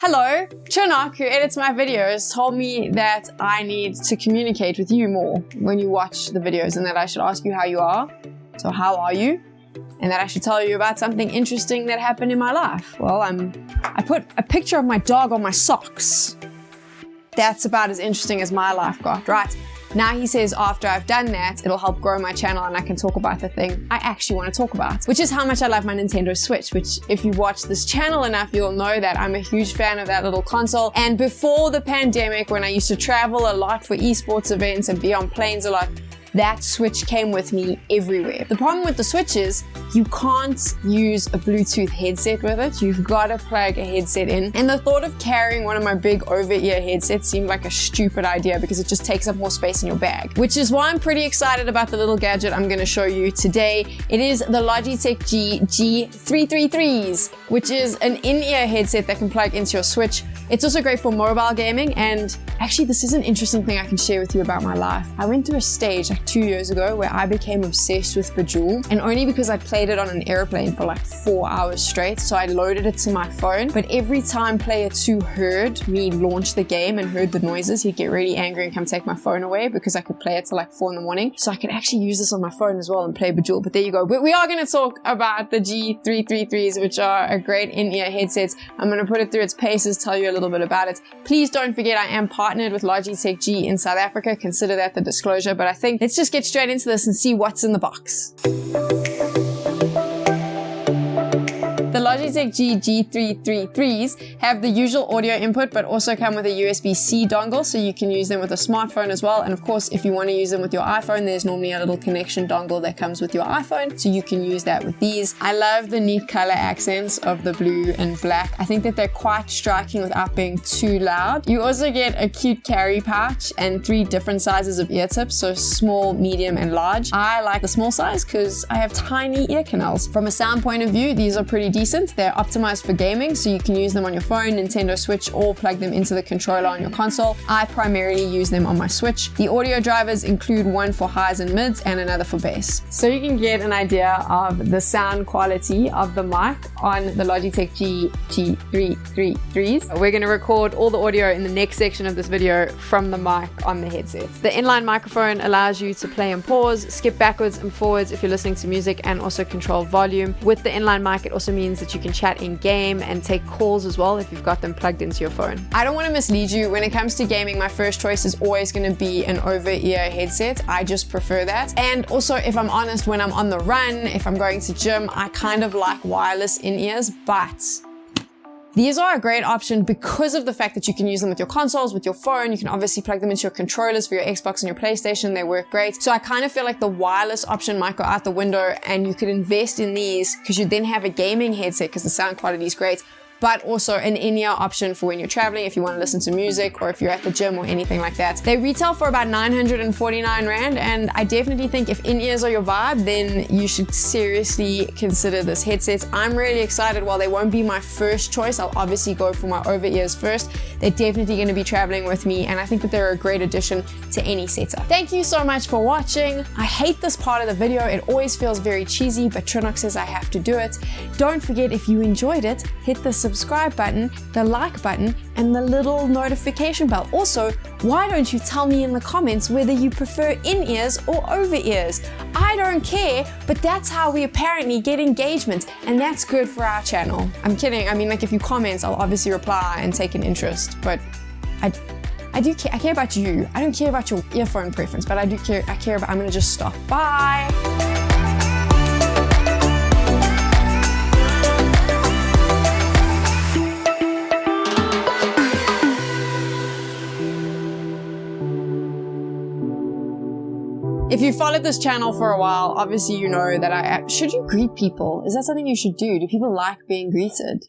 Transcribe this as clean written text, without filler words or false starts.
Hello, Chunok, who edits my videos, told me that I need to communicate with you more when you watch the videos and that I should ask you how you are. So how are you? And that I should tell you about something interesting that happened in my life. Well, I put a picture of my dog on my socks. That's about as interesting as my life got, right? Now he says after I've done that, it'll help grow my channel and I can talk about the thing I actually want to talk about, which is how much I love my Nintendo Switch, which if you watch this channel enough, you'll know that I'm a huge fan of that little console. And before the pandemic, when I used to travel a lot for esports events and be on planes a lot, that Switch came with me everywhere. The problem with the Switch is you can't use a Bluetooth headset with it. You've got to plug a headset in. And the thought of carrying one of my big over-ear headsets seemed like a stupid idea because it just takes up more space in your bag. Which is why I'm pretty excited about the little gadget I'm going to show you today. It is the Logitech G G333s, which is an in-ear headset that can plug into your Switch. It's also great for mobile gaming, and actually this is an interesting thing I can share with you about my life. I went through a stage like 2 years ago where I became obsessed with Brio, and only because I played it on an airplane for like 4 hours straight, so I loaded it to my phone. But every time player 2 heard me launch the game and heard the noises, he'd get really angry and come take my phone away because I could play it till like 4 in the morning. So I could actually use this on my phone as well and play Brio. But there you go. We are going to talk about the G333s, which are a great in-ear headsets. I'm going to put it through its paces, tell you a little bit about it. Please don't forget I am partnered with Logitech G in South Africa. Consider that the disclosure, but I think let's just get straight into this and see what's in the box. The Logitech G G333s have the usual audio input, but also come with a USB-C dongle, so you can use them with a smartphone as well. And of course, if you want to use them with your iPhone, there's normally a little connection dongle that comes with your iPhone, so you can use that with these. I love the neat color accents of the blue and black. I think that they're quite striking without being too loud. You also get a cute carry pouch and 3 different sizes of ear tips, so small, medium, and large. I like the small size because I have tiny ear canals. From a sound point of view, these are pretty decent. They're optimized for gaming, so you can use them on your phone, Nintendo Switch, or plug them into the controller on your console. I primarily use them on my Switch. The audio drivers include one for highs and mids and another for bass. So you can get an idea of the sound quality of the mic on the Logitech G G333s. We're going to record all the audio in the next section of this video from the mic on the headset. The inline microphone allows you to play and pause, skip backwards and forwards if you're listening to music, and also control volume. With the inline mic, it also means that you can chat in game and take calls as well if you've got them plugged into your phone. I don't want to mislead you. When it comes to gaming, my first choice is always going to be an over-ear headset. I just prefer that. And also, if I'm honest, when I'm on the run, if I'm going to gym, I kind of like wireless in-ears, but these are a great option because of the fact that you can use them with your consoles, with your phone. You can obviously plug them into your controllers for your Xbox and your PlayStation. They work great. So I kind of feel like the wireless option might go out the window, and you could invest in these because you then have a gaming headset because the sound quality is great, but also an in-ear option for when you're traveling, if you want to listen to music or if you're at the gym or anything like that. They retail for about 949 Rand, and I definitely think if in-ears are your vibe, then you should seriously consider this headset. I'm really excited. While they won't be my first choice, I'll obviously go for my over-ears first. They're definitely going to be traveling with me, and I think that they're a great addition to any setup. Thank you so much for watching. I hate this part of the video. It always feels very cheesy, but Trinok says I have to do it. Don't forget, if you enjoyed it, hit the subscribe button, the like button, and the little notification bell. Also, why don't you tell me in the comments whether you prefer in-ears or over-ears? I don't care, but that's how we apparently get engagement, and that's good for our channel. I'm kidding. I mean, like, if you comment, I'll obviously reply and take an interest, but I do care. I care about you. I don't care about your earphone preference, but I do care. I care about. I'm gonna just stop. Bye. If you followed this channel for a while, obviously you know that should you greet people? Is that something you should do? Do people like being greeted?